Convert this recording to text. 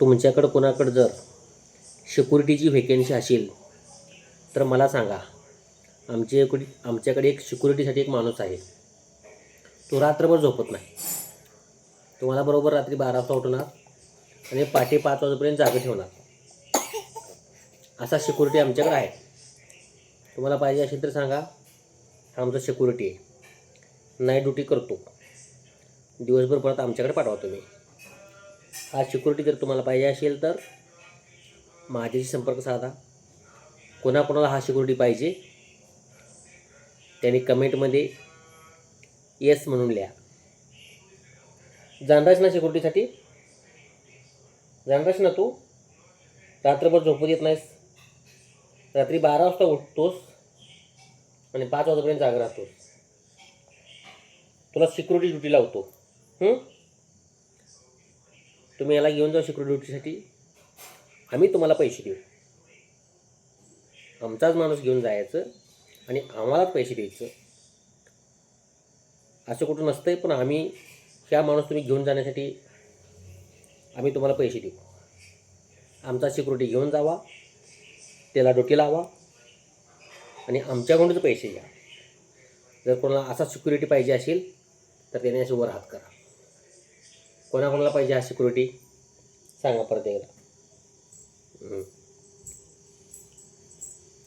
तुमच्याकडं कोणाकडं जर सिक्युरिटीची व्हेकन्सी असेल तर मला सांगा. आमच्याकडे एक सिक्युरिटीसाठी एक माणूस आहे. तो रात्रभर झोपत नाही. तुम्हाला बरोबर रात्री 12 वाजता उठवणार आणि पहाटे 5 वाजेपर्यंत जागे ठेवणार. असा सिक्युरिटी आमच्याकडे आहे. तुम्हाला पाहिजे असेल तर सांगा. हा आमचा सिक्युरिटी आहे. नाईट ड्युटी करतो. दिवसभर परत आमच्याकडे पाठवा तुम्ही. हा सिक्युरिटी जर तुम्हाला पाहिजे असेल तर माझ्याशी संपर्क साधा. कोणाकोणाला हा सिक्युरिटी पाहिजे त्यांनी कमेंटमध्ये येस म्हणून लिहा. जाणरास ना सिक्युरिटीसाठी? जाणरास ना तू? रात्रभर झोपत येत नाहीस. रात्री 12 वाजता उठतोस आणि 5 वाजेपर्यंत जागा राहतोस. तुला सिक्युरिटी ड्युटी लावतो. तुम्ही याला घेऊन जाऊ सिक्युरिटी ड्युटीसाठी. आम्ही तुम्हाला पैसे देऊ. आमचाच माणूस घेऊन जायचं आणि आम्हालाच पैसे द्यायचं. असं कुठं नसतंय. पण आम्ही ह्या माणूस तुम्ही घेऊन जाण्यासाठी आम्ही तुम्हाला पैसे देऊ. आमचा सिक्युरिटी घेऊन जावा, त्याला ड्युटी लावा आणि आमच्याकडूनच पैसे घ्या. जर कोणाला असा सिक्युरिटी पाहिजे असेल तर त्याने असे वर हात करा. कोणाकोणाला पाहिजे हा सिक्युरिटी सांगा परत एकदा.